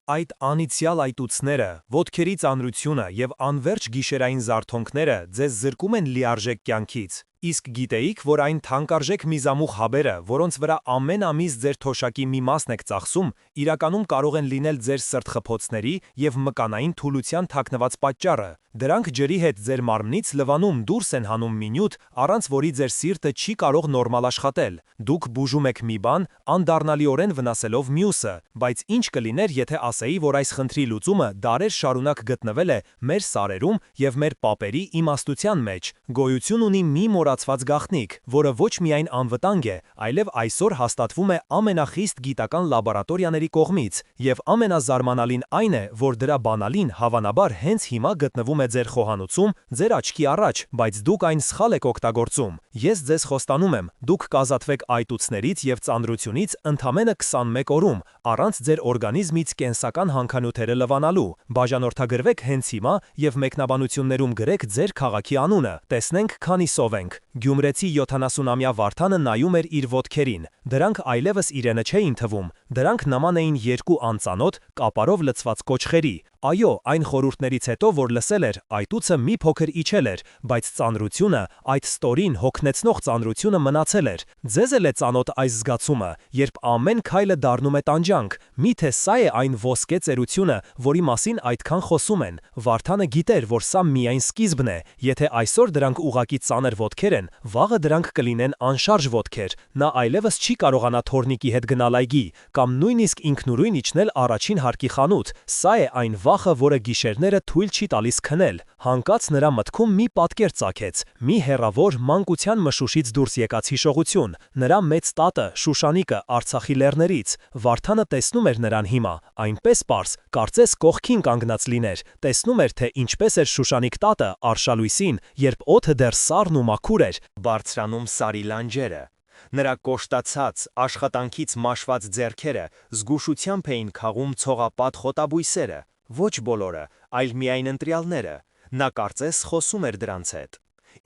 Այդ անիցյալ այտուցները, ոտքերի ծանրությունը և անվերջ գիշերային զարթոնքները ձեզ զրկում են լիարժեք կյանքից, իսկ գիտեիք, որ այն թանկարժեք միզամուղ հաբերը, որոնց վրա ամեն ամիս ձեր թոշակի մի մասն եք ծախսում, իրականում կարող են լինել ձեր սրտխփոցների և մկանային թուլության թաքնված պատճառը։ Դրանք ջրի հետ ձեր մարմնից լվանում դուրս են հանում մի նյութ, առանց որի ձեր սիրտը չի կարող նորմալ աշխատել։ Դուք բուժում եք մի բան, անդառնալիորեն վնասելով մյուսը, բայց ինչ կլիներ, եթե ասեի, որ այս խնդրի լուծումը դարեր շարունակ գտնվել է մեր սարերում և մեր պապերի իմաստության մեջ։ Գոյություն ունի մի մոռացված գաղտնիք, որը ոչ միայն անվտանգ է, այլև այսօր հաստատվում է ամենախիստ գիտական լաբորատորիաների կողմից, և ամենազարմանալին այն է, որ դրա բանալին հավանաբար հենց հիմա գտնվում է ձեր խոհանոցում, ձեր աչքի առաջ, բայց դուք այն սխալ եք օգտագործում։ Ես ձեզ խոստանում եմ, դուք կազատվեք այտուցներից և ծանրությունից ընդամենը 21 օրում, առանց ձեր օրգանիզմից կենսական հանքանյութերը լվանալու։ Բաժանորդագրվեք հենց հիմա և մեկնաբանություններում գրեք ձեր քաղաքի անունը, տեսնենք քանիսով ենք։ Գյումրեցի 70-ամյա Վարդանը նայում էր իր ոտքերին։ Դրանք այլևս իրենը չէին թվում, դրանք նման էին երկու անծանոթ, կապարով լցված կոճղերի։ Այո, այն խորհուրդներից հետո, որ լսել էր, այտուցը մի փոքր իջել էր, բայց ծանրությունը, այդ ստորին, հոգնեցնող ծանրությունը մնացել էր։ Ձեզ էլ է ծանոթ այս զգացումը, երբ ամեն քայլը դառնում է տանջանք։ Միթե սա է այն ոսկե ծերությունը, որի մասին այդքան խոսում են։ Վարդանը գիտեր, որ սա միայն սկիզբն է։ Եթե այսօր դրանք ուղղակի ծանր ոտքեր են, վաղը դրանք կլինեն անշարժ ոտքեր։ Նա այլևս չի կարողանա թորնիկի հետ գնալ այգի, կամ նույնիսկ ինքնուրույն իջնել առաջին հարկի խանութ։ Սա է այն վախը, որը գիշերները թույլ չի տալիս քնել։ Հանկած նրա մտքում մի պատկեր ծագեց, մի հեռավոր մանկության մշուշից դուրս եկած հիշողություն։ Նրա մեծ տատը, Շուշանիկը, Արցախի լեռներից։ Վարդանը տեսնում էր նրան հիմա, այնպես պարզ, կարծես կողքին կանգնած լիներ, տեսնում էր, թե ինչպես էր Շուշանիկ տատը արշալույսին, երբ օդը դեռ սառն ու մաքուր էր, բարձրանում սարի լանջերը։ Նրա կոշտացած, աշխատանքից մաշված ձեռքերը զգուշությամբ էին քաղում ցողապատ խոտաբույսերը, ոչ բոլորը, այլ միայն ընտրյալները։ Նա կարծես խոսում էր դրանց հետ։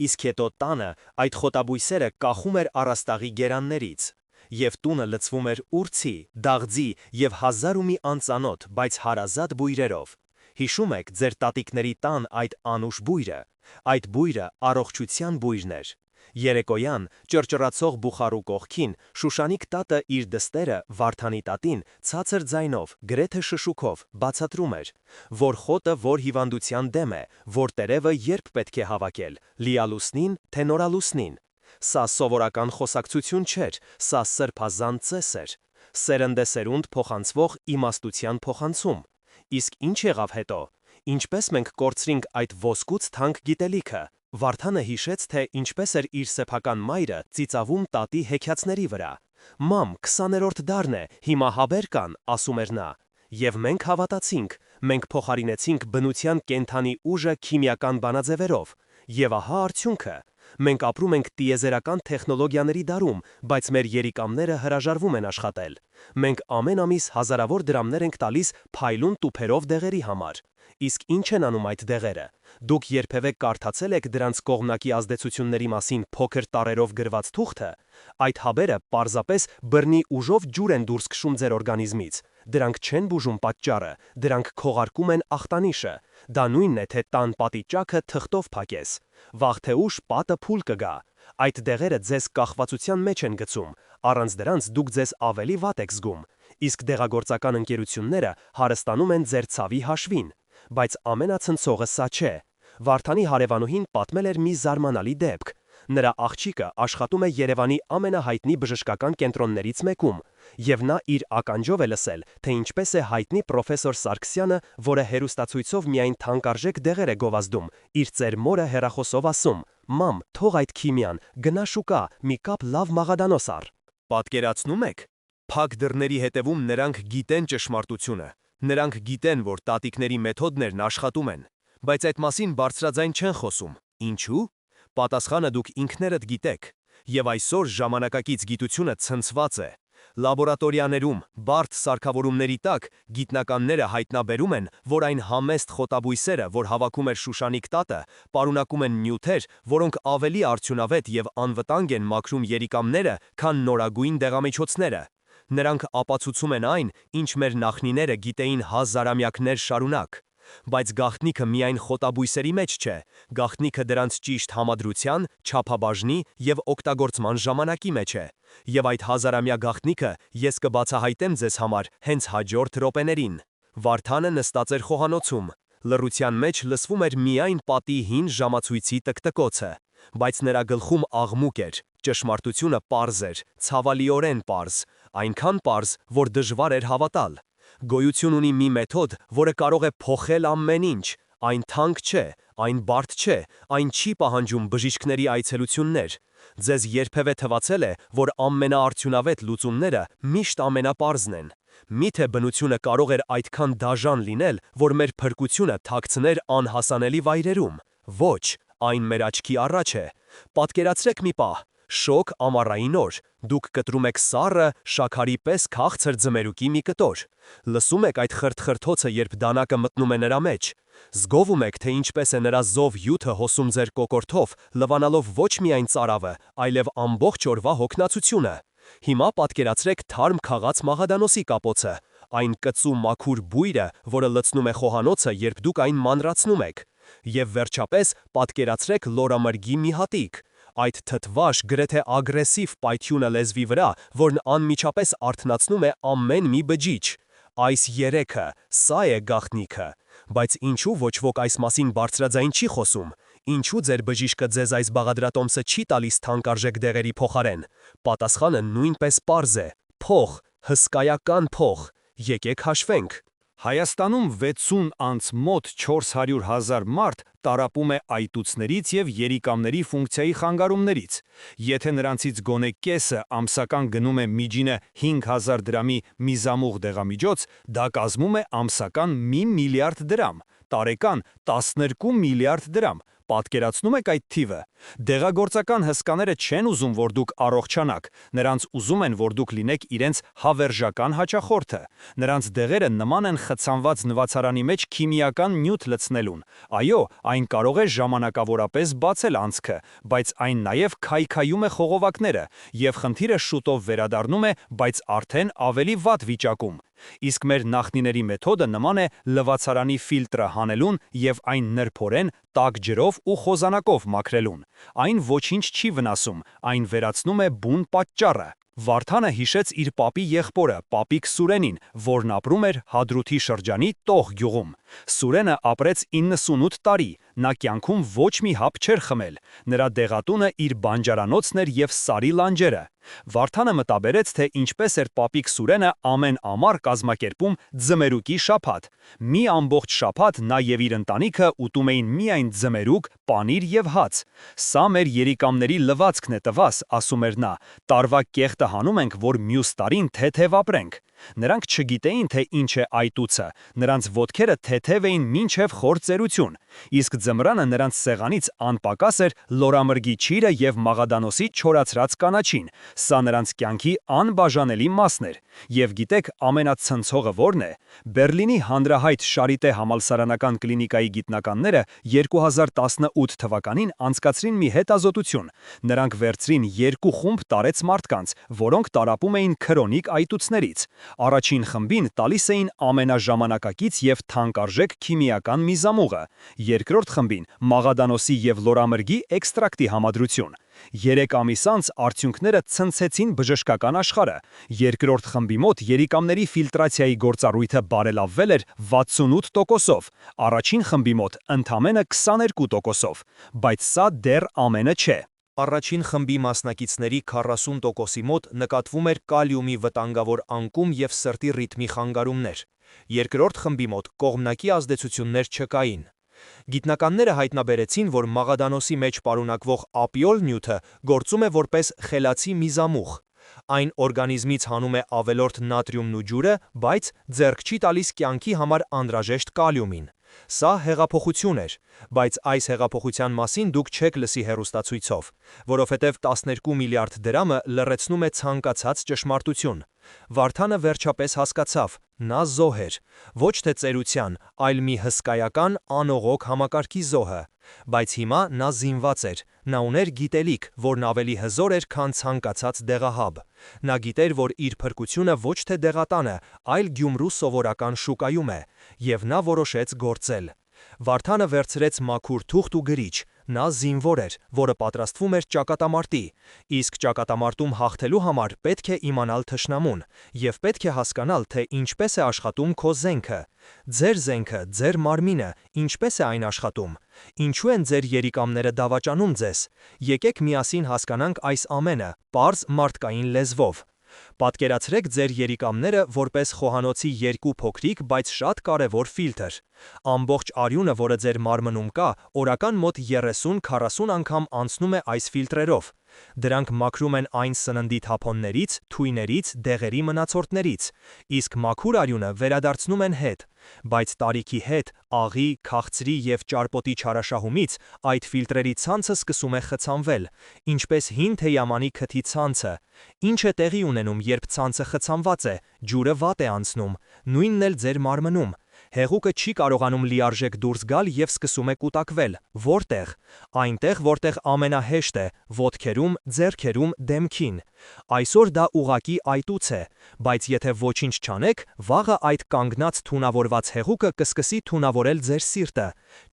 Իսկ հետո տանը այդ խոտաբույսերը կախում էր առաստաղի գերաններից, և տունը լցվում էր ուրցի, դաղձի և հազար ու մի անծանոթ, բայց հարազատ բույրերով։ Հիշում եք ձեր տատիկների տան այդ անուշ բույրը։ Այդ բույրը առողջության բույրն էր։ Երեկոյան, ճռճռացող բուխարու կողքին, Շուշանիկ տատը իր դստերը Վարդանի տատին ցածր ձայնով, գրեթե շշուկով, բացատրում էր, որ խոտը որ հիվանդության դեմ է, որ տերևը երբ պետք է հավաքել՝ լիալուսնին, թե նորալուսնին։ Սա սովորական խոսակցություն չէր, սա սրբազան ծես էր, սերնդեսերունդ փոխանցվող իմաստության փոխանցում։ Իսկ ինչ եղավ հետո։ Ինչպես մենք կորցրինք այդ ոսկուց թանկ գիտելիքը։ Վարդանը հիշեց, թե ինչպես էր իր սեփական մայրը ծիծաղում տատի հեքիաթների վրա։ «Մամ, 20-րդ դարն է, հիմա հաբեր կան», ասում էր նա։ Եվ մենք հավատացինք, մենք փոխարինեցինք բնության կենդանի ուժը քիմիական բանաձևերով։ Եվ ահա արդյունքը։ Մենք ապրում ենք տիեզերական տեխնոլոգիաների դարում, բայց մեր երիկամները հրաժարվում են աշխատել։ Մենք ամեն ամիս հազարավոր դրամներ ենք տալիս փայլուն տուփերով դեղերի համար։ Իսկ ինչ են անում այդ դեղերը։ Դուք երբևէ կարդացել եք դրանց կողմնակի ազդեցությունների մասին փոքր տառերով գրված թուղթը։ Այդ հաբերը պարզապես բռնի ուժով ջուր են դուրս քշում ձեր օրգանիզմից։ Դրանք չեն բուժում պատճառը, դրանք քողարկում են ախտանիշը։ Դա նույնն է, թե տան պատի ճաքը թղթով փակես։ Վաղ թե ուշ պատը փուլ կգա։ Այդ դեղերը ձեզ կախվածության մեջ են գցում, առանց դրանց դուք ձեզ ավելի վատ եք զգում։ Իսկ դեղագործական ընկերությունները հարստանում են ձեր ցավի հաշվին։ Բայց ամենացնցողը սա չէ։ Վարդանի հարևանուհին պատմել էր մի զարմանալի դեպք։ Նրա աղջիկը աշխատում է Երևանի ամենահայտնի բժշկական կենտրոններից մեկում, և նա իր ականջով է լսել, թե ինչպես է հայտնի պրոֆեսոր Սարգսյանը, որը հեռուստացույցով միայն թանկարժեք դեղեր է գովազդում, իր ծեր մորը հեռախոսով ասում. «Մամ, թող այդ քիմիան, գնա շուկա, մի կապ լավ մաղադանոս առ»։ Պատկերացնում եք։ Փակ դռների հետևում նրանք գիտեն ճշմարտությունը։ Նրանք գիտեն, որ տատիկների մեթոդներն աշխատում են, բայց այդ մասին բարձրաձայն չեն խոսում։ Ինչու՞։ Պատասխանը դուք ինքներդ գիտեք։ Եվ այսօր ժամանակակից գիտությունը ցնցված է։ Լաբորատորիաներում, բարդ սարքավորումների տակ գիտնականները հայտնաբերում են, որ այն համեստ խոտաբույսերը, որ հավաքում էր Շուշանիկ տատը, պարունակում են նյութեր, որոնք ավելի արդյունավետ և անվտանգ են մաքրում երիկամները, քան նորագույն դեղամիջոցները։ Նրանք ապացուցում են այն, ինչ մեր նախնիները գիտեին հազարամյակներ շարունակ։ Բայց գաղտնիքը միայն խոտաբույսերի մեջ չէ, գաղտնիքը դրանց ճիշտ համադրության, չափաբաժնի և օգտագործման ժամանակի մեջ է։ Եվ այդ հազարամյա գաղտնիքը ես կբացահայտեմ ձեզ համար հենց հաջորդ րոպեներին։ Վարդանը նստած էր խոհանոցում։ Լռության մեջ լսվում էր միայն պատի հին ժամացույցի տկտկոցը, բայց նրա գլխում աղմուկ էր, ճշմարտությունը պարզ էր, ցավալիորեն պարզ, այնքան պարզ, որ դժվար էր հավատալ։ Գոյություն ունի մի մեթոդ, որը կարող է փոխել ամեն ինչ, այն թանկ չէ, այն բարդ չէ, այն չի պահանջում բժիշկների այցելություններ։ Ձեզ երբևէ թվացել է, որ ամենաարդյունավետ լուծումները միշտ ամենապարզն են։ Միթե բնությունը կարող էր այդքան դաժան լինել, որ մեր փրկությունը թաքցներ անհասանելի վայրերում։ Ոչ, այն մեր աչքի առաջ է։ Պատկերացրեք մի պահ, շոգ ամառային օր, դուք կտրում եք սառը, շաքարի պես քաղցր ձմերուկի մի կտոր։ Լսում եք այդ խրթխրթոցը, երբ դանակը մտնում է նրա մեջ։ Զգովում եք, թե ինչպես է նրա զով հյութը հոսում ձեր կոկորդով, լվանալով ոչ միայն ծարավը, այլև ամբողջ օրվա հոգնածությունը։ Հիմա պատկերացրեք թարմ քաղաց Մաղադանոսի կապոցը, այն կծու մաքուր բույրը, որը լցնում է խոհանոցը, երբ դուք այն մանրացնում եք։ Եվ վերջապես պատկերացրեք լորամրգի մի հատիկ, այդ թթվաշ, գրեթե ագրեսիվ պայթյունը լեզվի վրա, որն անմիջապես արթնացնում է ամեն մի բջիջ։ Այս երեքը, սա է գաղտնիքը։ Բայց ինչու ոչ ոք այս մասին բարձրաձայն չի խոսում։ Ինչու ձեր բժիշկը ձեզ այս բաղադրատոմսը չի տալիս թանկարժեք դեղերի փոխարեն։ Պատասխանը նույնպես պարզ է՝ փող, հսկայական փող։ Եկեք հաշվենք։ Հայաստանում 60 անց մոտ 400,000 մարդ տառապում է այտուցներից և երիկամների ֆունկցիայի խանգարումներից։ Եթե նրանցից գոնե կեսը ամսական գնում է միջինը 5,000 դրամի միզամուղ դեղամիջոց, դա կազմում է ամսական 1 միլիարդ դրամ, տարեկան 12 միլիարդ դրամ։ Պատկերացնում եք այդ թիվը։ Դեղագործական հսկաները չեն ուզում, որ դուք առողջանաք, նրանց ուզում են, որ դուք լինեք իրենց հավերժական հաճախորդը։ Նրանց դեղերը նման են խցանված նվացարանի մեջ քիմիական նյութ լցնելուն։ Այո, այն կարող է ժամանակավորապես բացել անցքը, բայց այն նաև քայքայում է խողովակները, և խնդիրը շուտով վերադառնում է, բայց արդեն ավելի վատ վիճակում։ Իսկ մեր նախնիների մեթոդը նման է լվացարանի ֆիլտրը հանելուն և այն նրբորեն տաք ջրով ու խոզանակով մաքրելուն։ Այն ոչինչ չի վնասում, այն վերացնում է բուն պատճառը։ Վարդանը հիշեց իր պապի եղբորը, պապիկ Սուրենին, որն ապրում էր Հադրութի շրջանի Տող գյուղում։ Սուրենը ապրեց 98 տարի, նա կյանքում ոչ մի հապ չէր խմել։ Նրա դեղատունը իր բանջարանոցն էր և սարի լանջերը։ Վարդանը մտաբերեց, թե ինչպես էր պապիկ Սուրենը ամեն ամառ կազմակերպում ձմերուկի շաբաթ։ Մի ամբողջ շաբաթ նա և իր ընտանիքը ուտում էին միայն ձմերուկ, պանիր և հաց։ Սա մեր երիկամների լվացքն է տվաս, ասում էր նա, տարվա կեղտը հանում ենք, որ մյուս տարին թեթև ապրենք։ Նրանք չգիտեին, թե ինչ է այտուցը, նրանց ոտքերը թեթև էին մինչև խոր ծերություն, իսկ ձմռանը նրանց սեղանից անպակաս էր լորամրգի ճիրը և Մաղադանոսի չորացրած կանաչին, սա նրանց կյանքի անբաժանելի մասն էր։ Եվ գիտեք, ամենացնցողը որն է։ Բերլինի հանրահայտ Շարիտե համալսարանական կլինիկայի գիտնականները 2018 թվականին անցկացրին մի հետազոտություն։ Նրանք վերցրին 2 խումբ տարեց մարդկանց, որոնք տառապում էին քրոնիկ այտուցներից։ Առաջին խմբին տալիս էին ամենաժամանակակից և թանկարժեք քիմիական միզամուղը, երկրորդ խմբին Մաղադանոսի և լորամրգի էքստրակտի համադրություն։ 3 ամիս անց արդյունքները ցնցեցին բժշկական աշխարհը։ Երկրորդ խմբի մոտ երիկամների ֆիլտրացիայի գործառույթը բարելավվել էր 68%-ով, առաջին խմբի մոտ ընդամենը 22%-ով, բայց սա դեռ ամենը չէ։ Առաջին խմբի մասնակիցների 40%-ի մոտ նկատվում էր կալիումի վտանգավոր անկում և սրտի ռիթմի խանգարումներ։ Երկրորդ խմբի մոտ կողմնակի ազդեցություններ չկային։ Գիտնականները հայտնաբերեցին, որ Մաղադանոսի մեջ պարունակվող ապիոլ նյութը գործում է որպես խելացի միզամուղ։ Այն օրգանիզմից հանում է ավելորդ նատրիումն ու ջուրը, բայց ձեռք չի տալիս կյանքի համար անհրաժեշտ կալիումին։ Սա հեղափոխություն էր, բայց այս հեղափոխության մասին դուք չեք լսի հեռուստացույցով, որովհետև 12 միլիարդ դրամը լռեցնում է ցանկացած ճշմարտություն։ Վարդանը վերջապես հասկացավ, նա զոհ էր, ոչ թե ծերության, այլ մի հսկայական անողոք համակարգի զոհը։ Բայց հիմա նա զինված էր, Նա ուներ գիտելիք, որն ավելի հզոր էր, քան ցանկացած դեղահաբ։ Նա գիտեր, որ իր փրկությունը ոչ թե դեղատան է, այլ Գյումրու սովորական շուկայում է, և նա որոշեց գործել։ Վարդանը վերցրեց մաքուր թուղթ ու գրիչ։ Նա զինվոր էր, որը պատրաստվում էր ճակատամարտի, իսկ ճակատամարտում հաղթելու համար պետք է իմանալ թշնամուն, և պետք է հասկանալ, թե ինչպես է աշխատում քո զենքը։ Ձեր զենքը, ձեր մարմինը, ինչպես է այն աշխատում։ Ինչու են ձեր երիկամները դավաճանում ձեզ։ Եկեք միասին հասկանանք այս ամենը, պարզ մարդկային լեզվով։ Պատկերացրեք ձեր երիկամները որպես խոհանոցի երկու փոքրիկ, բայց շատ կարևոր ֆիլտր։ Ամբողջ արյունը, որը ձեր մարմնում կա, օրական մոտ 30-40 անգամ անցնում է այս ֆիլտրերով։ Դրանք մաքրում են այն սննդի թափոններից, թույներից, դեղերի մնացորդներից, իսկ մաքուր արյունը վերադարձնում են հետ։ Բայց տարիքի հետ, աղի, քաղցրի և ճարպոտի չարաշահումից այդ ֆիլտրերի ցանցը սկսում է խցանվել, ինչպես հին թեյամանի քթի ցանցը։ Ինչ է տեղի ունենում, երբ ցանցը խցանված է, ջուրը վատ է անցնում, նույնն էլ ձեր մարմնում։ Հեղուկը չի կարողանում լիարժեք դուրս գալ և սկսում է կուտակվել։ Որտեղ։ Այնտեղ, որտեղ ամենահեշտ է, ոտքերում, ձեռքերում, դեմքին։ Այսօր դա ուղղակի այտուց է, բայց եթե ոչինչ չանեք, վաղը այդ կանգնած թունավորված հեղուկը կսկսի թունավորել ձեր սիրտը։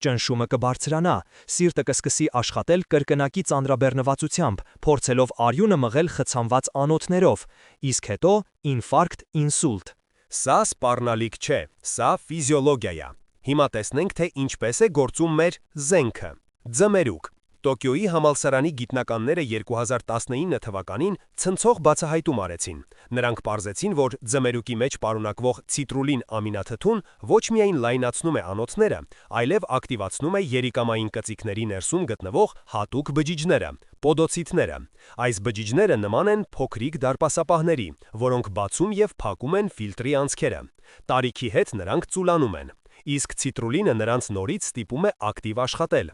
Ճնշումը կբարձրանա, սիրտը կսկսի աշխատել կրկնակի ծանրաբեռնվածությամբ, փորձելով արյունը մղել խցանված անոթներով, իսկ հետո ինֆարկտ, ինսուլտ։ Սա սպառնալիք չէ, սա ֆիզիոլոգիա է։ Հիմա տեսնենք, թե ինչպես է գործում մեր զենքը։ Ձմերուկ։ Տոկիոյի համալսարանի գիտնականները 2019 թվականին ցնցող բացահայտում արեցին։ Նրանք պարզեցին, որ ձմերուկի մեջ պարունակվող ցիտրուլին ամինաթթուն ոչ միայն լայնացնում է անոթները, այլև ակտիվացնում է երիկամային կծիկների ներսում գտնվող հատուկ բջիջները՝ պոդոցիտները։ Այս բջիջները նման են փոքրիկ դարպասապահների, որոնք բացում և փակում են ֆիլտրի անցքերը։ Տարիքի հետ նրանք ծուլանում են։ Իսկ ցիտրուլինը նրանց նորից ստիպում է ակտիվ աշխատել։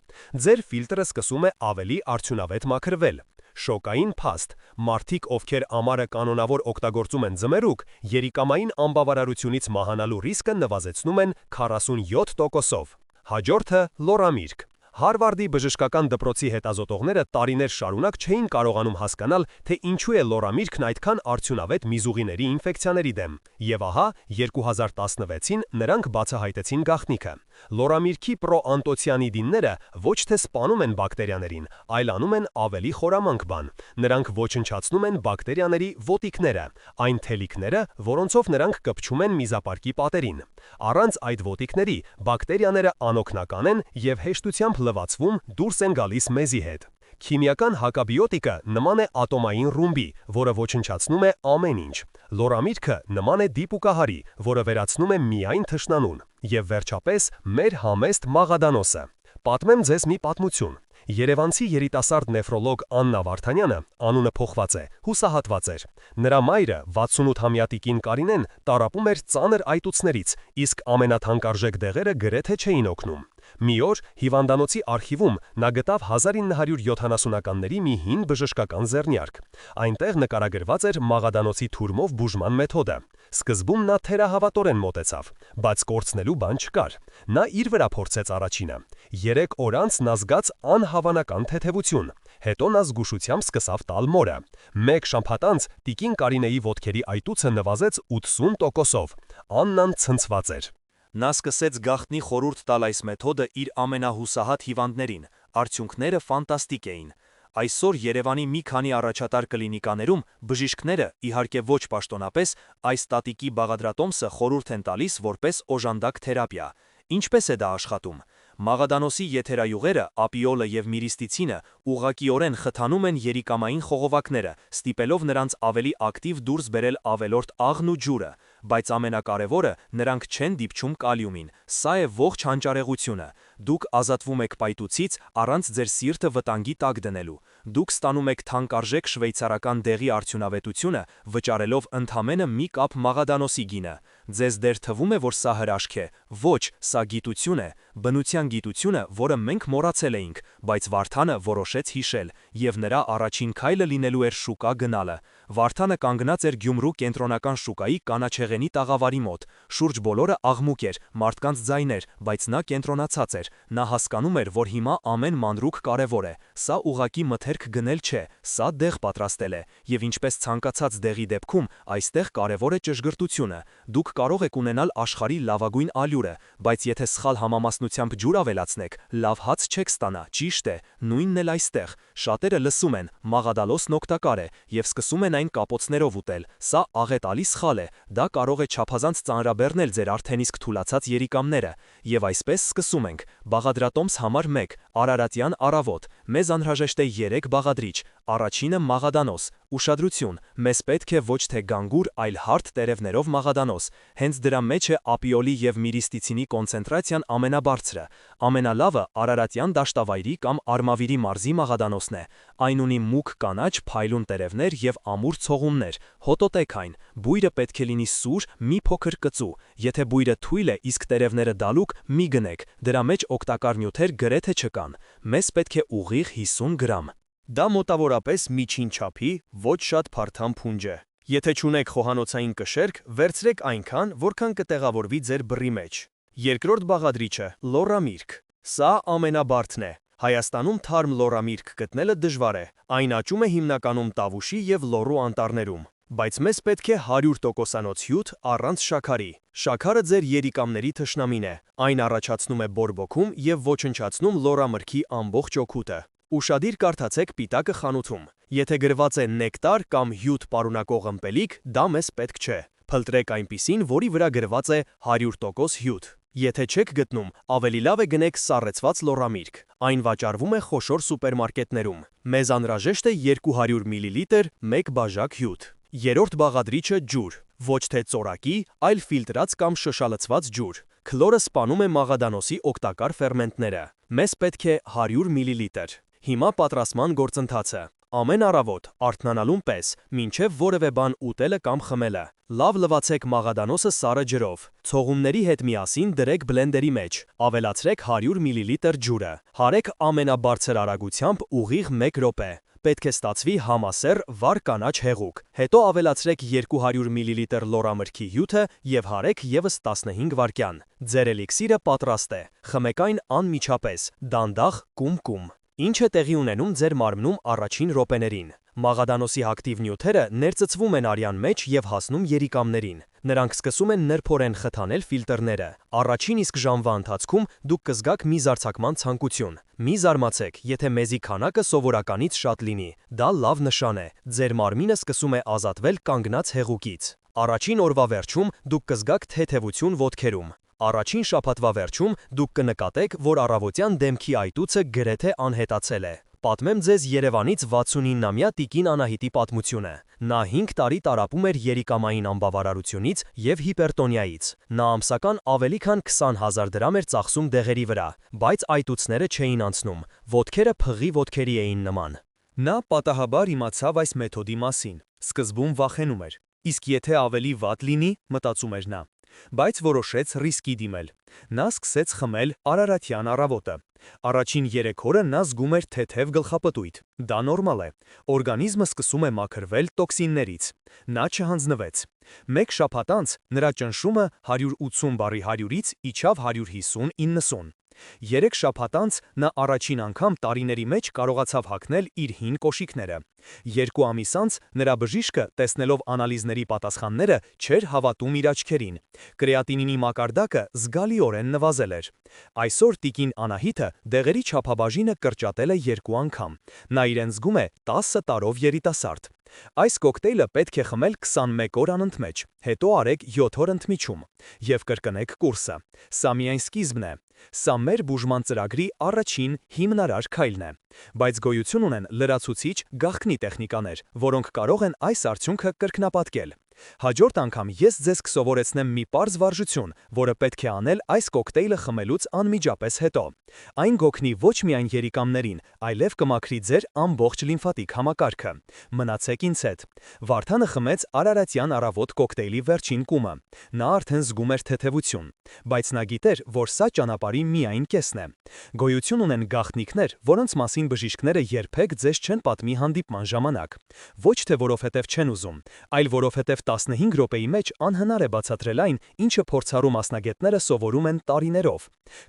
Ձեր ֆիլտրը սկսում է ավելի արդյունավետ մաքրվել։ Շոկային փաստ։ Մարդիկ, ովքեր ամառը կանոնավոր օգտագործում են ձմերուկ, երիկամային անբավարարությունից մահանալու ռիսկը նվազեցնում են 47%-ով։ Հաջորդը՝ լորամիրգ։ Հարվարդի բժշկական դպրոցի հետազոտողները տարիներ շարունակ չէին կարողանում հասկանալ, թե ինչու է լորամիրգն այդքան արդյունավետ միզուղիների ինֆեկցիաների դեմ։ Եվ ահա 2016-ին նրանք բացահայտեցին գաղտնիքը։ Լորամիրգի պրոանտոցիանիդինները ոչ թե սպանում են բակտերիաներին, այլ անում են ավելի խորամանկ բան։ Նրանք ոչնչացնում են բակտերիաների ոտիկները, այն թելիկները, որոնցով նրանք կպչում են միզապարկի պատերին։ Առանց այդ ոտիկների բակտերիաները անօգնական են և հեշտությամբ լվացվում դուրս են գալիս մեզի հետ։ Քիմիական հակաբիոտիկը նման է ատոմային ռումբի, որը ոչնչացնում է ամեն ինչ։ Լորամիրգը նման է դիպուկահարի, որը վերացնում է միայն թշնամուն։ Եվ վերջապես մեր համեստ մաղադանոսը։ Պատմեմ ձեզ մի պատմություն։ Երևանցի երիտասարդ նեֆրոլոգ Աննա Վարդանյանը, անունը փոխված է, հուսահատված էր։ Նրա մայրը 68-ամյա տիկին Կարինեն տառապում էր ծանր այտուցներից, իսկ ամենաթանկարժեք դեղերը գրեթե չէին օգնում։ Մի օր հիվանդանոցի արխիվում նա գտավ 1970-ականների մի հին բժշկական ձեռնյարկ։ Այնտեղ նկարագրված էր մաղադանոցի թուրմով բուժման մեթոդը։ Սկզբում նա թերահավատորեն մոտեցավ, բայց կորցնելու բան չկար։ Նա իր վրա փորձեց առաջինը։ 3 օր անց նա զգաց անհավանական թեթևություն։ Հետո նա զգուշությամբ սկսավ տալ մորը։ Մեկ շաբաթ անց տիկին Կարինեի ոտքերի այտուցը նվազեց 80%-ով։ Աննան ցնցված էր։ Նա սկսեց գաղտնի խորհուրդ տալ այս մեթոդը իր ամենահուսահատ հիվանդներին։ Արդյունքները ֆանտաստիկ էին։ Այսօր Երևանի մի քանի առաջատար կլինիկաներում բժիշկները, իհարկե ոչ պաշտոնապես, այս տատիկի բաղադրատոմսը խորհուրդ են տալիս որպես օժանդակ թերապիա։ Ինչպես է դա աշխատում։ Մաղադանոսի եթերայուղերը, ապիոլը և միրիստիցինը ուղղակիորեն խթանում են երիկամային խողովակները, ստիպելով նրանց ավելի ակտիվ դուրս բերել ավելորդ աղն ու ջուրը, բայց ամենակարևորը, նրանք չեն դիպչում կալիումին։ Սա է ողջ հանճարեղությունը։ Դուք ազատվում եք պայտուցից առանց ձեր սիրտը վտանգի տակ դնելու։ Դուք ստանում եք թանկարժեք շվեյցարական դեղի արդյունավետությունը, վճարելով ընդամենը մի կապ մաղադանոսի գինը։ Ձեզ դեռ թվում է, որ սա հրաշք է։ Ոչ, սա գիտություն է, բնության գիտությունը, որը մենք մոռացել էինք, բայց Վարդանը որոշեց հիշել, և նրա առաջին քայլը լինելու էր շուկա գնալը։ Վարդանը կանգնած էր Գյումրու կենտրոնական շուկայի կանաչեղենի տաղավարի մոտ, շուրջ բոլորը աղմուկ էր, մարդկանց ձայներ, բայց նա կենտրոնացած էր, նա հասկանում էր, որ հիմա ամեն մանրուք կարևոր է, սա ուղղակի մթերք գնել չէ, սա դեղ պատրաստել է, եւ ինչպես ցանկացած դեղի դեպքում, այստեղ կարևոր է ճշգրտությունը, դուք կարող եք ունենալ աշխարհի լավագույն ալյուրը, բայց եթե սխալ համամասնությամբ ջուր ավելացնեք, լավ հաց չեք ստանա, ճիշտ է, նույնն էլ այստեղ, շատերը լսում են, մաղադալոսն օգտակար է, եւ սկսում են այն կապոցներով ուտել, սա աղետալի սխալ է, դա կարող է չափազանց ծանրաբեռնել ձեր արդեն իսկ թուլացած երիկամները, եւ այսպես սկսում ենք, բաղադրատոմս համար 1, Արարատյան առավոտ, մեզ անհրաժեշտ է 3 բաղադրիչ, առաջինը մաղադանոս, ուշադրություն, մեզ պետք է ոչ թե գանգուր, այլ հարթ տերևներով մաղադանոս, հենց դրա մեջ է ապիոլի եւ միրիստիցինի կոնցենտրացիան ամենաբարձրը, ամենալավը Արարատյան դաշտավայրի կամ Արմավիրի մարզի մաղադանոսն է, այն ունի մուգ կանաչ, փայլուն տերևներ եւ ամուր ցողուններ, հոտոտեք այն, բույրը պետք է լինի սուր, մի փոքր կծու, եթե բույրը թույլ է, իսկ տերևները դալուկ, մի գնեք, դրա մեջ օգտակար նյութեր գրեթե չկան, մեզ պետք է ուղիղ 50 գրամ։ Դա մոտավորապես միջին չափի, ոչ շատ փարթամ փունջ է։ Եթե չունեք խոհանոցային կշերք, վերցրեք այնքան, որքան կտեղավորվի ձեր բռի մեջ։ Երկրորդ բաղադրիչը՝ լոռամիրգ։ Սա ամենաբարդն է։ Հայաստանում թարմ լոռամիրգ գտնելը դժվար է։ Այն աճում է հիմնականում Տավուշի եւ Լոռու անտառներում։ Բայց մեզ պետք է 100%-անոց հյութ առանց շաքարի։ Շաքարը ձեր երիկամների թշնամին է։ Այն առաջացնում է բորբոքում եւ ոչնչացնում լոռամրգի ամբողջ օգուտը։ Ուշադիր կարդացեք պիտակը խանութում։ Եթե գրված է նեկտար կամ հյութ պարունակող ըմպելիք, դա մեզ պետք չէ։ Փլտրեք այնպիսին, որի վրա գրված է 100% հյութ։ Եթե չեք գտնում, ավելի լավ է գնեք սառեցված լոռամիրգ։ Այն վաճառվում է խոշոր սուպերմարկետներում։ Մեզ անհրաժեշտ է 200 մլ 1 բաժակ հյութ։ Երրորդ բաղադրիչը ջուր, ոչ թե ծորակի, այլ ֆիլտրած կամ շշալցված ջուր։ Քլորը սպանում է մաղադանոսի օգտակար ֆերմենտները։ Մեզ պետք է 100 մլ։ Հիմա պատրաստման գործընթացը։ Ամեն առավոտ, արթնանալուն պես, մինչև որևէ բան ուտելը կամ խմելը։ Լավ լվացեք մաղադանոսը սառը ջրով։ Ցողունների հետ միասին դրեք բլենդերի մեջ։ Ավելացրեք 100 մլ ջուրը։ Հարեք ամենաբարձր արագությամբ ուղիղ 1 րոպե։ Պետք է ստացվի համասեռ վառ կանաչ հեղուկ։ Հետո ավելացրեք 200 մլ լոռամրգի հյութը եւ հարեք եւս 15 վայրկյան։ Ձեր էլիքսիրը պատրաստ է։ Խմեք այն անմիջապես, դանդաղ կում-կում։ Ինչ է տեղի ունենում ձեր մարմնում առաջին րոպեներին։ Մաղադանոսի ակտիվ նյութերը ներծծվում են արյան մեջ եւ հասնում երիկամներին։ Նրանք սկսում են նրբորեն խթանել ֆիլտրները։ Առաջին իսկ ժամվա ընթացքում դուք կզգաք մի զարթակման ցանկություն։ Մի զարմացեք, եթե մեզի քանակը սովորականից շատ լինի։ Դա լավ նշան է։ Ձեր մարմինը սկսում է ազատվել կանգնած հեղուկից։ Առաջին օրվա վերջում դուք կզգաք թեթևություն ոտքերում։ Առաջին շաբաթվա վերջում դուք կնկատեք, որ առավոտյան դեմքի այտուցը գրեթե անհետացել է։ Պատմեմ ձեզ Երևանից 69-ամյա տիկին Անահիտի պատմությունը։ Նա 5 տարի տառապում էր երիկամային անբավարարությունից եւ հիպերտոնիայից։ Նա ամսական ավելի քան 20,000 դրամ էր ծախսում դեղերի վրա, բայց այտուցները չէին անցնում, ոտքերը փղի ոտքերի էին նման։ Նա պատահաբար իմացավ այս մեթոդի մասին։ Սկզբում վախենում էր։ Իսկ եթե ավելի վատ լինի, մտածում էր նա։ Բայց որոշեց ռիսկի դիմել։ Նա սկսեց խմել Արարատյան առավոտը։ Առաջին 3 օրը նա զգում էր թեթև գլխապտույտ։ Դա նորմալ է։ Օրգանիզմը սկսում է մաքրվել տոքսիններից։ Նա չհանձնվեց։ Մեկ շաբաթ անց նրա ճնշումը 180 բարի 100-ից իջավ 150-90։ 3 շաբաթ անց նա առաջին անգամ տարիների մեջ կարողացավ հագնել իր հին կոշիկները։ 2 ամիս անց նրա բժիշկը, տեսնելով անալիզների պատասխանները, չէր հավատում իր աչքերին։ Կրեատինինի մակարդակը զգալիորեն նվազել էր։ Այսօր տիկին Անահիտը դեղերի չափաբաժինը կրճատել է 2 անգամ։ Նա իրեն զգում է 10 տարով երիտասարդ։ Այս կոկտեյլը պետք է խմել 21 օր անընդմեջ, հետո արեք 7 օր ընդմիջում եւ կրկնեք կուրսը։ Սա միայն սկիզբն է։ Սա մեր բուժման ծրագրի առաջին հիմնարար քայլն է։ Բայց գոյություն ունեն լրացուցիչ գաղտնի տեխնիկաներ, որոնք կարող են այս արդյունքը կրկնապատկել։ Հաջորդ անգամ ես ձեզ կսովորեցնեմ մի պարզ վարժություն, որը պետք է անել այս կոկտեյլը խմելուց անմիջապես հետո։ Այն կօգնի ոչ միայն երիկամներին, այլև կմաքրի ձեր ամբողջ լիմֆատիկ համակարգը։ Մնացեք ինձ հետ։ Վարդանը խմեց արարատյան առավոտ կոկտեյլի վերջին կումը։ Նա արդեն զգում էր թեթևություն, բայց նա գիտեր, որ սա ճանապարհի միայն կեսն է։ Գոյություն ունեն գաղտնիքներ, որոնց մասին բժիշկները երբեք ձեզ չեն պատմի հանդիպման ժամանակ։ Ոչ թե որովհետև չեն ուզում, այլ որովհետև 15 րոպեի մեջ անհնար է բացատրել այն, ինչը փորձառու մասնագետները սովորում են տարիներով։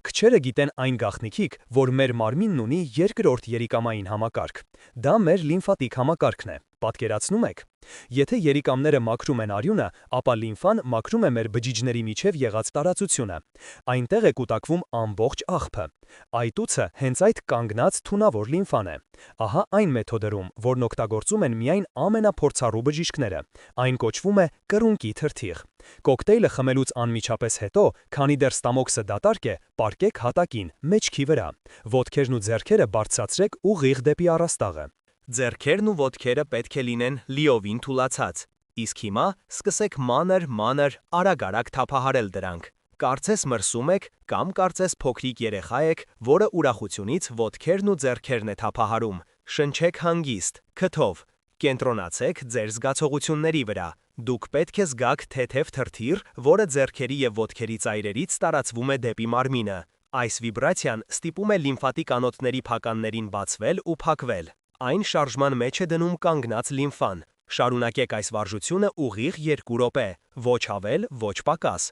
Քչերը գիտեն այն գաղտնիքիք, որ մեր մարմինն ունի երկրորդ երիկամային համակարգ։ Դա մեր լիմֆատիկ համակարգն է։ Պատկերացնում եք։ Եթե երիկամները մաքրում են արյունը, ապա լիմֆան մաքրում է մեր բջիջների միջև եղած տարածությունը։ Այնտեղ է կուտակվում ամբողջ աղբը։ Այտուցը հենց այդ կանգնած թունավոր լիմֆան է։ Ահա այն մեթոդերում, որն օգտագործում են միայն ամենափորձառու բժիշկները։ Այն կոչվում է կռունկի թրթիղ։ Կոկտեյլը խմելուց անմիջապես հետո, քանի դեռ ստամոքսը դատարկ է, պառկեք հատակին, մեջքի վրա։ Ոտքերն ու ձեռքերը բարձրացրեք ուղիղ դեպի առաստաղը։ Ձեռքերն ու ոտքերը պետք է լինեն լիովին թուլացած, իսկ հիմա սկսեք մանր, արագ թափահարել դրանք։ Կարծես մրսում եք կամ կարծես փոքրիկ երեխա եք, որը ուրախությունից ոտքերն ու ձեռքերն է թափահարում։ Շնչեք հանգիստ, քթով։ Կենտրոնացեք ձեր զգացողությունների վրա։ Դուք պետք է զգաք թեթև թրթիռ, որը ձեռքերի և ոտքերի ծայրերից տարածվում է դեպի մարմինը։ Այս վիբրացիան ստիպում է լիմֆատիկ անոթների փականներին բացվել ու փակվել։ Այն շարժման մեջ է դնում կանգնած լիմֆան։ Շարունակեք այս վարժությունը ուղիղ 2 րոպե, ոչ ավել, ոչ պակաս։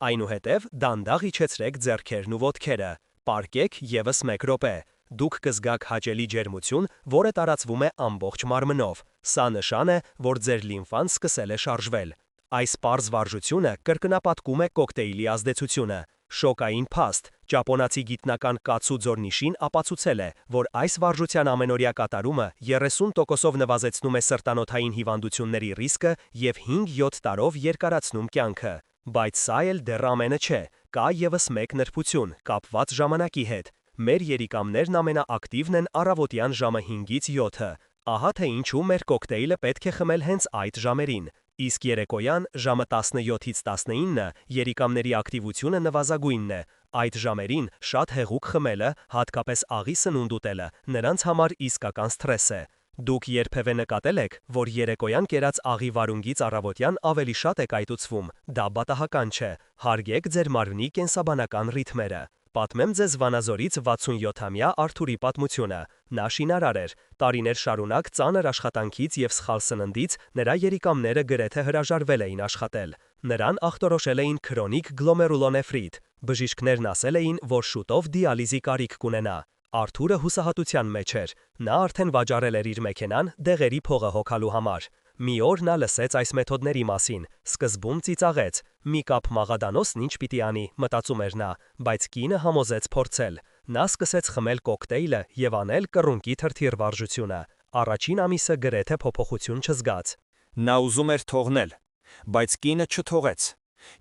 Այնուհետև դանդաղ իջեցրեք ձեռքերն ու ոտքերը։ Պառկեք ևս 1 րոպե։ Դուք կզգաք հաճելի ջերմություն, որը տարածվում է ամբողջ մարմնով։ Սա նշան է, որ ձեր լիմֆան սկսել է շարժվել։ Այս պարզ վարժությունը կրկնապատկում է կոկտեյլի ազդեցությունը։ Շոկային փաստ։ Ճապոնացի գիտնական Կացու Ձորնիշին ապացուցել է, որ այս վարժության ամենօրյա կատարումը 30%-ով նվազեցնում է սրտանոթային հիվանդությունների ռիսկը և 5-7 տարով երկարացնում կյանքը։ Բայց սա էլ դեռ ամենը չէ։ Կա ևս մեկ նրբություն, կապված ժամանակի հետ։ Մեր երիկամներն ամենաակտիվն են առավոտյան ժամը 5-ից 7-ը։ Ահա թե ինչու մեր կոկտեյլը պետք է խմել հենց այդ ժամերին։ Իսկ երեկոյան ժամը 17-ից 19-ը երիկամների ակտիվությունը նվազագույնն է։ Այդ ժամերին շատ հեղուկ խմելը, հատկապես աղի սնունդ ուտելը, նրանց համար իսկական սթրես է։ Դուք երբևէ նկատել եք, որ երեկոյան կերած աղի վարունգից առավոտյան ավելի շատ եք այտուցվում։ Դա պատահական չէ։ Հարգեք ձեր մարմնի կենսաբանական ռիթմերը։ Պատմեմ ձեզ Վանաձորից 67-ամյա Արթուրի պատմությունը։ Նա շինարար էր։ Տարիներ շարունակ ծանր աշխատանքից և սխալ սննդից նրա երիկամները գրեթե հրաժարվել էին աշխատել։ Նրան ախտորոշել էին քրոնիկ գլոմերուլոնեֆրիտ։ Բժիշկներն ասել էին, որ շուտով դիալիզի կարիք կունենա։ Արթուրը հուսահատության մեջ էր։ Նա արդեն վաճառել էր իր մեքենան դեղերի փողը հոգալու համար։ Մի օր նա լսեց այս մեթոդների մասին, սկզբում ծիծաղեց։ Մի կապ մաղադանոսն ինչ պիտի անի, մտածում էր նա, բայց կինը համոզեց փորձել։ Նա սկսեց խմել կոկտեյլը և անել կռունկի թրթիռ վարժությունը։ Առաջին ամիսը գրեթե փոփոխություն չզգաց։ Նա ուզում էր թողնել, բայց կինը չթողեց։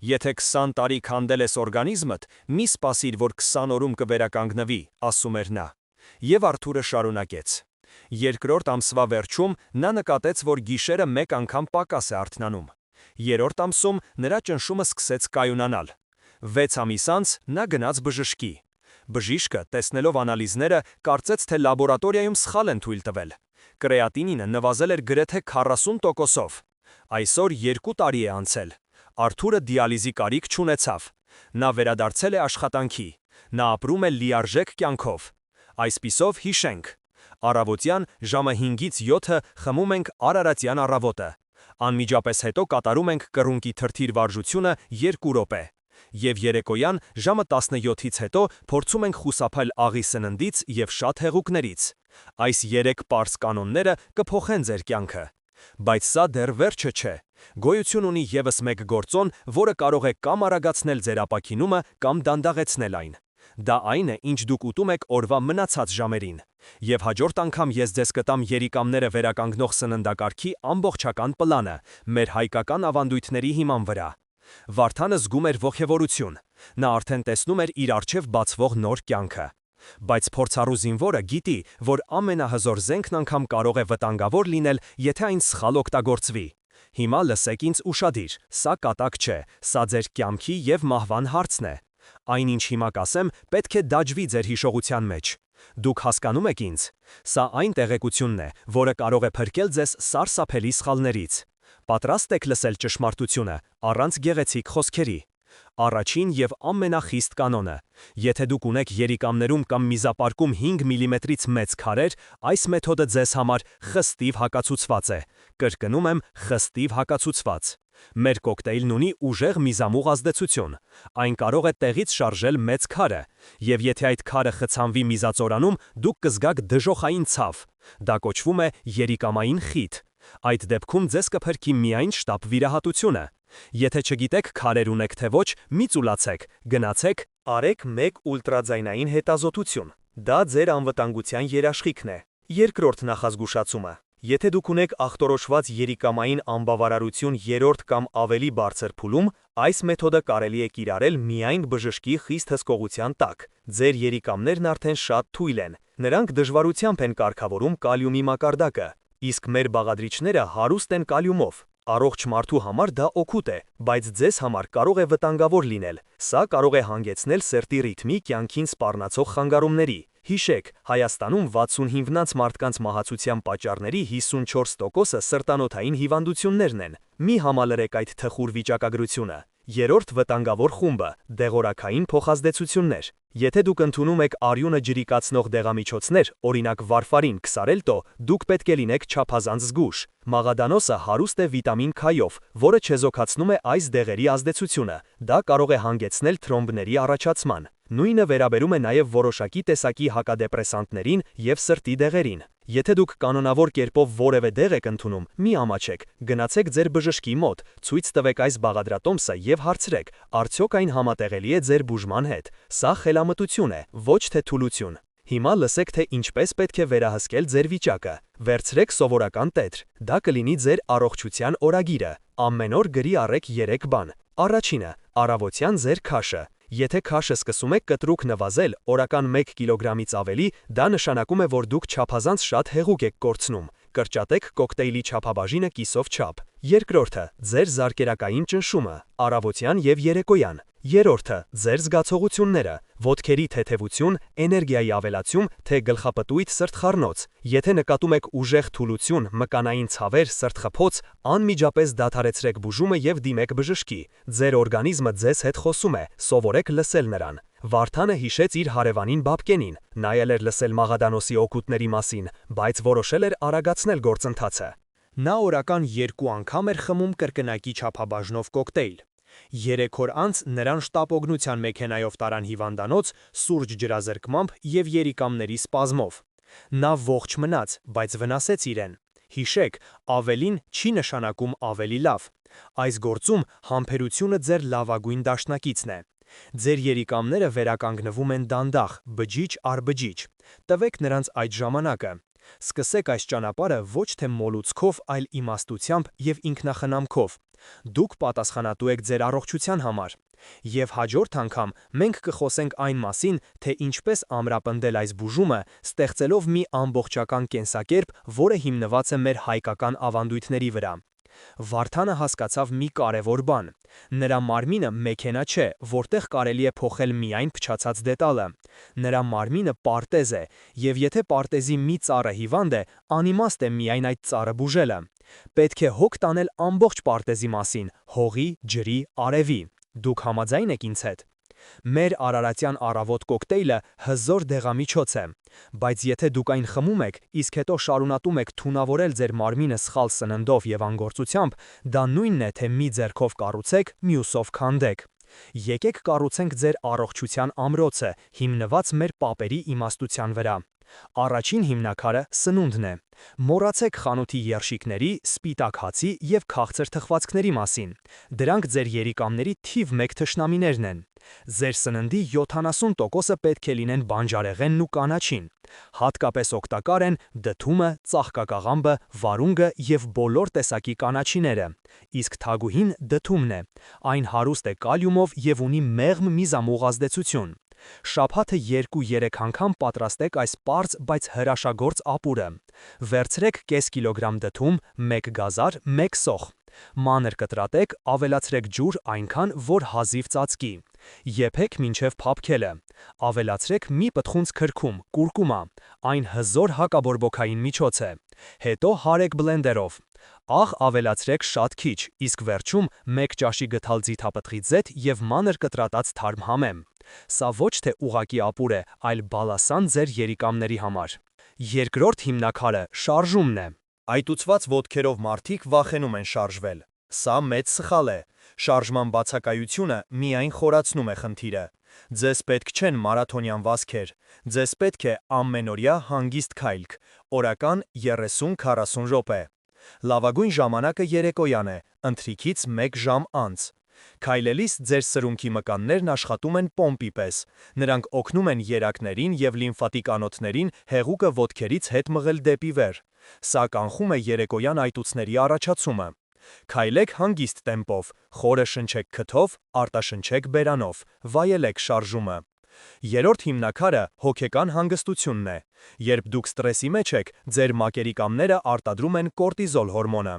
Եթե 20 տարի քանդել ես օրգանիզմդ, մի սպասիր, որ 20 օրում կվերականգնվի, ասում էր նա։ Եվ Արթուրը շարունակեց։ Երկրորդ ամսվա վերջում նա նկատեց, որ գիշերը մեկ անգամ պակաս է արթնանում։ Երրորդ ամսում նրա ճնշումը սկսեց կայունանալ։ 6 ամիս անց նա գնաց բժշկի։ Բժիշկը, տեսնելով անալիզները, կարծեց, թե լաբորատորիայում սխալ են թույլ տվել։ Կրեատինինը նվազել էր գրեթե 40%-ով։ Այսօր 2 տարի է անցել։ Արթուրը դիալիզի կարիք չունեցավ։ Նա վերադարձել է աշխատանքի։ Նա ապրում է լիարժեք կյանքով։ Այսպիսով հիշենք։ Առավոտյան ժամը 5-ից 7-ը խմում ենք արարատյան առավոտը։ Անմիջապես հետո կատարում ենք կռունկի թրթիռ վարժությունը 2 րոպե։ Եվ երեկոյան ժամը 17-ից հետո փորձում ենք խուսափել աղի սննդից և շատ հեղուկներից։ Այս 3 պարզ կանոնները կփոխեն ձեր կյանքը։ Բայց սա դեռ վերջը չէ։ Գոյություն ունի ևս մեկ գործոն, որը կարող է կամ արագացնել ձեր ապաքինումը, կամ դանդաղեցնել այն։ Դա այն է, ինչ դուք ուտում եք օրվա մնացած ժամերին։ Եվ հաջորդ անգամ ես ձեզ կտամ երիկամները վերականգնող սննդակարգի ամբողջական պլանը, մեր հայկական ավանդույթների հիման վրա։ Վարդանը զգում էր ոգևորություն։ Նա արդեն տեսնում էր իր առջև բացվող նոր կյանքը։ Բայց փորձառու զինվորը գիտի, որ ամենահզոր զենքն անգամ կարող է վտանգավոր լինել, եթե այն սխալ օգտագործվի։ Հիմա լսեք ինձ ուշադիր, սա կատակ չէ, սա ձեր կյանքի և մահվան հարցն է։ Այն ինչ հիմա կասեմ, պետք է դաջվի ձեր հիշողության մեջ։ Դուք հասկանում եք ինձ։ Սա այն տեղեկությունն է, որը կարող է փրկել ձեզ սարսափելի սխալներից։ Պատրաստ եք լսել ճշմարտությունը, առանց գեղեցիկ խոսքերի։ Առաջին և ամենախիստ կանոնը. եթե դուք ունեք երիկամներում կամ միզապարկում 5 մմ-ից մեծ քարեր, այս մեթոդը ձեզ համար խստիվ հակացուցված է։ Կրկնում եմ, խստիվ հակացուցված։ Մեր կոկտեյլն ունի ուժեղ միզամուղ ազդեցություն։ Այն կարող է տեղից շարժել մեծ քարը, և եթե այդ քարը խցանվի միզածորանում, դուք կզգաք դժոխային ցավ։ Դա կոչվում է երիկամային խիթ։ Այդ դեպքում ձեզ կփրկի միայն շտապ վիրահատությունը։ Եթե չգիտեք քարեր ունեք թե ոչ, մի ծուլացեք, գնացեք, արեք մեկ ուլտրաձայնային հետազոտություն։ Դա ձեր անվտանգության երաշխիքն է։ Երկրորդ նախազգուշացումը. եթե դուք ունեք ախտորոշված երիկամային անբավարարություն 3-րդ կամ ավելի բարձր փուլում, այս մեթոդը կարելի է կիրառել միայն բժշկի խիստ հսկողության տակ։ Ձեր երիկամներն արդեն շատ թույլ են։ Նրանք դժվարությամբ են կարգավորում կալիումի մակարդակը, իսկ մեր բաղադրիչները հարուստ են կալիումով։ Առողջ մարդու համար դա օգուտ է, բայց ձեզ համար կարող է վտանգավոր լինել։ Սա կարող է հանգեցնել սրտի ռիթմի կյանքին սպառնացող խանգարումների։ Հիշեք, Հայաստանում 65-նանց մարդկանց մահացության պատճառների 54%-ը սրտանոթային հիվանդություններն են։ Մի համալրեք այդ թխուր վիճակագրությունը։ Երրորդ վտանգավոր խումբը՝ դեղորայքային փոխազդեցություններ։ Եթե դուք ընդունում եք արյունը ջրիկացնող դեղամիջոցներ, օրինակ վարֆարին, քսարելտո, դուք պետք է լինեք չափազանց զգույշ։ Մաղադանոսը հարուստ է վիտամին K-ով, որը չեզոքացնում է այս դեղերի ազդեցությունը։ Դա կարող է հանգեցնել թրոմբների առաջացման։ Նույնը վերաբերում է նաև որոշակի տեսակի հակադեպրեսանտներին և սրտի դեղերին։ Եթե դուք կանոնավոր կերպով որևէ դեղ եք ընդունում, մի ամաչեք, գնացեք ձեր բժշկի մոտ, ցույց տվեք այս բաղադրատոմսը և հարցրեք, արդյոք այն համատեղելի է ձեր բուժման հետ։ Սա խելամտություն է, ոչ թե թուլություն։ Հիմա լսեք, թե ինչպես պետք է վերահսկել ձեր վիճակը։ Վերցրեք սովորական տետր։ Դա կլինի ձեր առողջության օրագիրը։ Ամեն օր գրի առեք 3 բան։ Առաջինը՝ առավոտյան ձեր քաշը։ Եթե քաշը սկսում եք կտրուկ նվազել, օրական 1 կիլոգրամից ավելի, դա նշանակում է, որ դուք չափազանց շատ հեղուկ եք կորցնում։ Կրճատեք կոկտեյլի չափաբաժինը կիսով չափ։ Երկրորդը՝ ձեր զարկերակային ճնշումը, առավոտյան և երեկոյան։ Երրորդը՝ ձեր զգացողությունները, ոտքերի թեթևություն, էներգիայի ավելացում, թե գլխապտույտ սրտխառնոց։ Եթե նկատում եք ուժեղ թուլություն, մկանային ցավեր, սրտխփոց, անմիջապես դադարեցրեք բուժումը և դիմեք բժշկի։ Ձեր օրգանիզմը ձեզ հետ խոսում է, սովորեք լսել նրան։ Վարդանը հիշեց իր հարևանին Բաբկենին, նա էլ էր լսել Մաղադանոսի օգուտների մասին, բայց որոշել էր արագացնել գործընթացը։ Նա օրական 2 անգամ էր խմում կրկնակի չափաբաժնով կոկտեյլ։ 3 օր անց նրան շտապ օգնության մեքենայով տարան հիվանդանոց սուրճ ջրազրկմամբ և երիկամների սպազմով։ Նա ողջ մնաց, բայց վնասեց իրեն։ Հիշեք, ավելին չի նշանակում ավելի լավ։ Այս գործում համբերությունը ձեր լավագույն դաշնակիցն է։ Ձեր երիկամները վերականգնվում են դանդաղ, բջիջ առ բջիջ։ Տվեք նրանց այդ ժամանակը։ Սկսեք այս ճանապարհը ոչ թե մոլուցքով, այլ իմաստությամբ և ինքնախնամքով։ Դուք պատասխանատու եք ձեր առողջության համար։ Եվ հաջորդ անգամ մենք կխոսենք այն մասին, թե ինչպես ամրապնդել այս բուժումը, ստեղծելով մի ամբողջական կենսակերպ, որը հիմնված է մեր հայկական ավանդույթների վրա։ Վարդանը հասկացավ մի կարևոր բան։ Նրա մարմինը մեքենա չէ, որտեղ կարելի է փոխել միայն փչացած դետալը։ Նրա մարմինը պարտեզ է, և եթե պարտեզի մի ծառը հիվանդ է, անիմաստ է միայն այդ ծառը բուժելը։ Պետք է հոգ տանել ամբողջ պարտեզի մասին՝ հողի, ջրի, արևի։ Դուք համաձայն եք ինձ հետ։ Մեր արարատյան առավոտ կոկտեյլը հզոր դեղամիջոց է, բայց եթե դուք այն խմում եք, իսկ հետո շարունակում եք թունավորել ձեր մարմինը սխալ սննդով և անգործությամբ, դա նույնն է, թե մի ձեռքով կառուցեք, մյուսով քանդեք։ Եկեք կառուցենք ձեր առողջության ամրոցը, հիմնված մեր պապերի իմաստության վրա։ Առաջին հիմնաքարը սնունդն է։ Մոռացեք խանութի երշիկների, սպիտակ հացի և քաղցր թխվածքների մասին։ Դրանք ձեր երիկամների թիվ 1 թշնամիներն են։ Ձեր սննդի 70%-ը պետք է լինեն բանջարեղենն ու կանաչին։ Հատկապես օգտակար են դդումը, ծաղկակաղամբը, վարունգը և բոլոր տեսակի կանաչիները։ Իսկ թագուհին դդումն է։ Այն հարուստ է կալիումով և ունի մեղմ միզամուղ ազդեցություն։ Շաբաթը 2-3 անգամ պատրաստեք այս պարզ, բայց հրաշագործ ապուրը։ Վերցրեք կես կիլոգրամ դդում, 1 գազար, 1 սոխ։ Մանր կտրատեք, ավելացրեք ջուր այնքան, որ հազիվ ծածկի։ Եփեք մինչև փափկելը։ Ավելացրեք մի պտխունց քրքում, կուրկումա, այն հզոր հակաբորբոքային միջոց է։ Հետո հարեք բլենդերով։ Աղ ավելացրեք շատ քիչ, իսկ վերջում 1 ճաշի գթալ ձիթապտղի ձեթ եւ մանր կտրատած թարմ համեմ։ Սա ոչ թե ուղակի ապուր է, այլ բալասան ձեր երիկամների համար։ Երկրորդ հիմնաքարը շարժումն է։ Այտուցված ոտքերով մարդիկ վախենում են շարժվել։ Սա մեծ սխալ է։ Շարժման բացակայությունը միայն խորացնում է խնդիրը։ Ձեզ պետք չեն մարաթոնյան վազքեր։ Ձեզ պետք է ամենօրյա հանգիստ քայլք, օրական 30-40 րոպե։ Լավագույն ժամանակը երեկոյան է, ընթրիքից 1 ժամ անց։ Քայլելիս ձեր սրունքի մկաններն աշխատում են պոմպի պես։ Նրանք օգնում են երակներին և լիմֆատիկ անոթներին հեղուկը ոտքերից հետ մղել դեպի վեր։ Սա կանխում է երեկոյան այտուցների առաջացումը։ Քայլեք հանգիստ տեմպով, խորը շնչեք քթով, արտաշնչեք բերանով, վայելեք շարժումը։ Երրորդ հիմնաքարը հոգեկան հանգստությունն է։ Երբ դուք ստրեսի մեջ եք, ձեր մակերիկամները արտադրում են կորտիզոլ հորմոնը,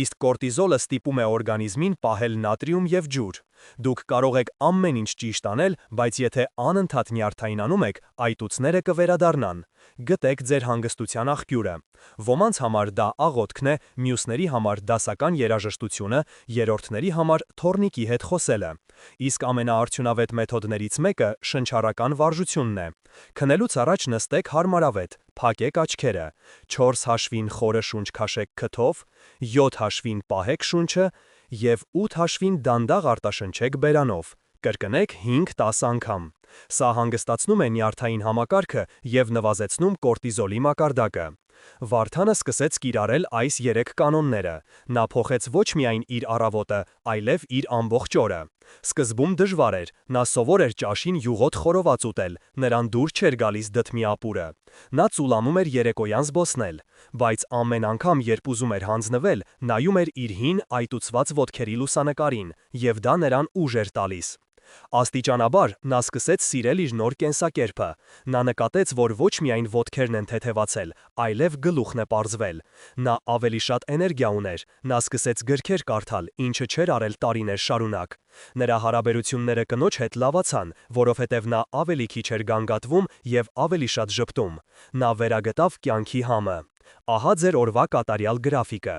իսկ կորտիզոլը ստիպում է օրգանիզմին պահել նատրիում և ջուր։ Դուք կարող եք ամեն ինչ ճիշտ անել, բայց եթե անընդհատ նյարդայնանում եք, այտուցները կվերադառնան։ Գտեք ձեր հանգստության աղբյուրը։ Ոմանց համար դա աղոթքն է, մյուսների համար դասական երաժշտությունը, երրորդների համար թոռնիկի հետ խոսելը։ Իսկ ամենաարդյունավետ մեթոդներից մեկը շնչառական վարժությունն է։ Քնելուց առաջ նստեք հարմարավետ, փակեք աչքերը, 4 հաշվին խորը շունչ քաշեք քթով, 7 հաշվին պահեք շունչը և 8 հաշվին դանդաղ արտաշնչեք բերանով։ Կրկնեք 5-10 անգամ։ Սա հանգստացնում է նյարդային համակարգը և նվազեցնում կորտիզոլի մակարդակը։ Վարդանը սկսեց կիրառել այս 3 կանոնները։ Նա փոխեց ոչ միայն իր առավոտը, այլև իր ամբողջ օրը։ Սկզբում դժվար էր, նա սովոր էր ճաշին յուղոտ խորոված ուտել, նրան դուր չէր գալիս դդմի ապուրը։ Նա ծուլանում էր երեկոյան զբոսնել, բայց ամեն անգամ, երբ ուզում էր հանձնվել, նայում էր իր հին այտուցված ոտքերի լուսանկարին, և դա նրան ուժ էր տալիս։ Աստիճանաբար նա սկսեց սիրել իր նոր կենսակերպը։ Նա նկատեց, որ ոչ միայն ոտքերն են թեթևացել, այլև գլուխն է պարզվել։ Նա ավելի շատ էներգիա ուներ, նա սկսեց գրքեր կարդալ, ինչը չէր արել տարիներ շարունակ։ Նրա հարաբերությունները կնոջ հետ լավացան, որովհետև նա ավելի քիչ էր գանգատվում և ավելի շատ ժպտում։ Նա վերագտավ կյանքի համը։ Ահա ձեր օրվա կատարյալ գրաֆիկը։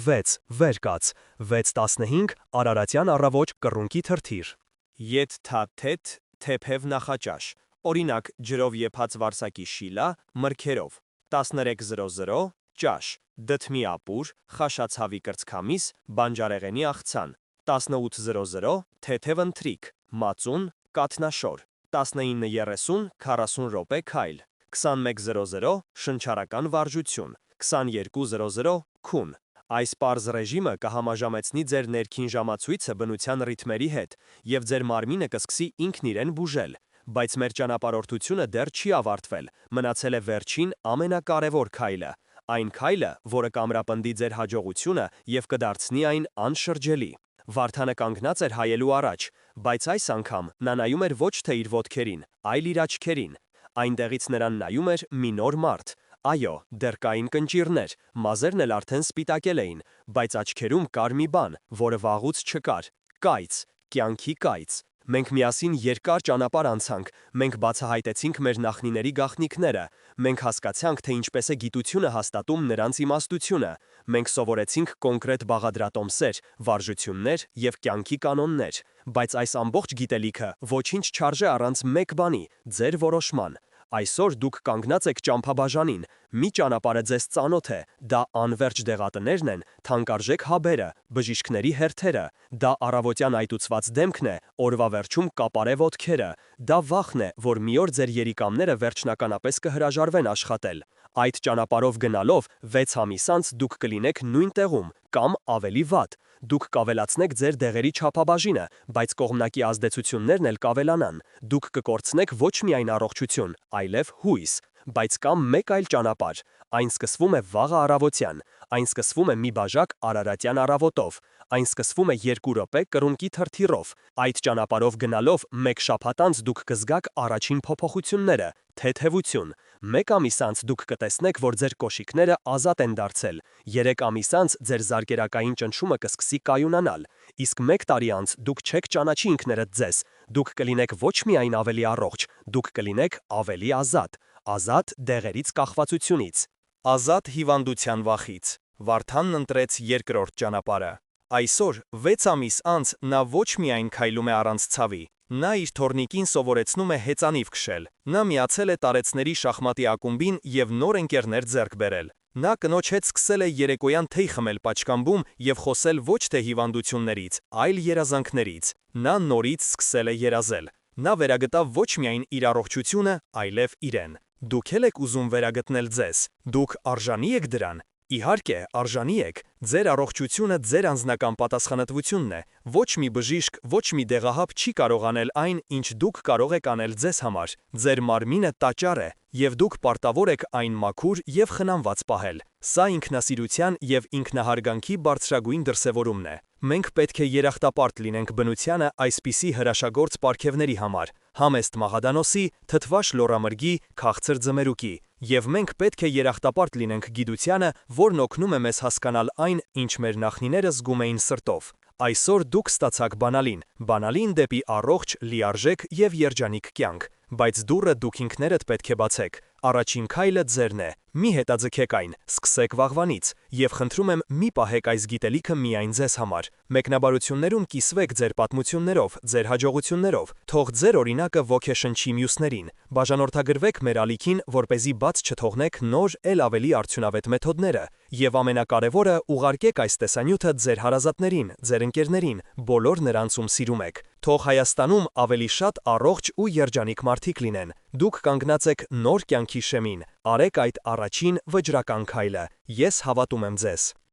6. Վեր կաց, 6:15 Արարատյան առավոտ կռունկի թրթիր։ Ետ թաթեթ թեփև նախաճաշ, օրինակ ջրով եփած վարսակի շիլա, մրգերով, 13:00 ճաշ, դդմի ապուր, խաշացավի կրծքամիս, բանջարեղենի աղցան, 18:00 թեթև ընթրիք, մածուն, կաթնաշոր, 19:30 40 րոպե քայլ, 21:00 շնչառական վարժություն, 22:00 քուն։ Այս պարզ ռեժիմը կհամաժամեցնի ձեր ներքին ժամացույցը բնության ռիթմերի հետ, և ձեր մարմինը կսկսի ինքն իրեն բուժել։ Բայց մեր ճանապարհորդությունը դեռ չի ավարտվել, մնացել է վերջին ամենակարևոր քայլը, այն քայլը, որը կամրապնդի ձեր հաջողությունը և կդարձնի այն անշրջելի։ Վարդանը կանգնած էր հայելու առաջ, բայց այս անգամ նա նայում էր ոչ թե իր ոտքերին, այլ իր աչքերին։ Այնտեղից նրան նայում էր մի նոր մարդ։ Այո, դեռ կային կնճիռներ, մազերն էլ արդեն սպիտակել էին, բայց աչքերում կար մի բան, որը վաղուց չկար՝ կայծ, կյանքի կայծ։ Մենք միասին երկար ճանապարհ անցանք, մենք բացահայտեցինք մեր նախնիների գաղտնիքները, մենք հասկացանք, թե ինչպես է գիտությունը հաստատում նրանց իմաստությունը, մենք սովորեցինք կոնկրետ բաղադրատոմսեր, վարժություններ և կյանքի կանոններ, բայց այս ամբողջ գիտելիքը ոչինչ չարժե առանց մեկ բանի՝ ձեր որոշման։ Այսօր դուք կանգնած եք ճամփաբաժանին, մի ճանապարհը ձեզ ծանոթ է, դա անվերջ դեղատներն են, թանկարժեք հաբերը, բժիշկների հերթերը, դա առավոտյան այտուցված դեմքն է, օրվա վերջում կապարե ոտքերը, դա վախն է, որ մի օր ձեր երիկամները վերջնականապես կհրաժարվեն աշխատել։ Այդ ճանապարհով գնալով 6 ամիս անց դուք կլինեք նույն տեղում կամ ավելի վատ։ Դուք կավելացնեք ձեր դեղերի չափաբաժինը, բայց կողմնակի ազդեցություններն էլ կավելանան։ Դուք կկորցնեք ոչ միայն առողջություն, այլև հույս։ բայց կա մեկ այլ ճանապարհ, այն սկսվում է վաղը առավոտյան, այն սկսվում է մի բաժակ արարատյան առավոտով, այն սկսվում է 2 րոպե կրունկի թրթիռով, այդ ճանապարհով գնալով մեկ շաբաթ անց դուք կզգաք առաջին փոփոխությունները, թեթևություն, մեկ ամիս անց դուք կտեսնեք, որ ձեր կոշիկները ազատ են դարձել, 3 ամիս անց ձեր զարկերակային ճնշումը կսկսի կայունանալ, իսկ 1 տարի անց դուք չեք ճանաչի ինքներդ ձեզ, դուք կլինեք ոչ միայն ավելի առողջ, դուք կլինեք ավելի ազատ դեղերից կախվածությունից, ազատ հիվանդության վախից։ Վարդանն ընտրեց երկրորդ ճանապարհը։ Այսօր 6 ամիս անց նա ոչ միայն քայլում է առանց ցավի, նա իր թորնիկին սովորեցնում է հեծանիվ քշել, նա միացել է տարեցների շախմատի ակումբին և նոր ընկերներ ձեռք բերել։ Նա կնոջ հետ սկսել է երեկոյան թեյ խմել պատշգամբում և խոսել ոչ թե հիվանդություններից, այլ երազանքներից։ Նա նորից սկսել է երազել։ Նա վերագտավ ոչ միայն իր առողջությունը, այլև իրեն։ Դուք էլ եք ուզում վերագտնել ձեզ։ Դուք արժանի եք դրան։ Իհարկե, արժանի եք, ձեր առողջությունը ձեր անձնական պատասխանատվությունն է, ոչ մի բժիշկ, ոչ մի դեղահապ չի կարող անել այն, ինչ դուք կարող եք անել ձեզ համար, ձեր մարմինը տաճար է, և դուք պարտավոր եք այն մաքուր և խնամված պահել, սա ինքնասիրության և ինքնահարգանքի բարձրագույն դրսևորումն է։ Մենք պետք է երախտապարտ լինենք բնությանը այսպիսի հրաշագործ պարգևների համար, համեստ մաղադանոսի, թթվաշ լոռամրգի, քաղցր ձմերուկի, և մենք պետք է երախտապարտ լինենք գիտությանը, որն օգնում է մեզ հասկանալ այն, ինչ մեր նախնիները զգում էին սրտով։ Այսօր դուք ստացաք բանալին դեպի առողջ, լիարժեք և երջանիկ կյանք, բայց դուռը դուք ինքներդ պետք է բացեք։ Առաջին քայլը ձերն է, մի հետաձգեք այն, սկսեք վաղվանից, և խնդրում եմ մի պահեք այս գիտելիքը միայն ձեզ համար։ Մեկնաբանություններում կիսվեք ձեր պատմություններով, ձեր հաջողություններով, թող ձեր օրինակը ոգեշնչի մյուսներին։ Բաժանորդագրվեք մեր ալիքին, որպեսզի բաց չթողնեք նոր, էլ ավելի արդյունավետ մեթոդները, և ամենակարևորը, ուղարկեք այս տեսանյութը ձեր հարազատներին, ձեր ընկերներին, բոլոր նրանց, ում սիրում եք։ Թող Հայաստանում ավելի շատ առողջ ու երջանիկ մարդիկ լինեն։ Դուք կանգնած եք նոր կյանքի շեմին։ Արեք այդ առաջին վճռական քայլը։ Ես հավատում եմ ձեզ։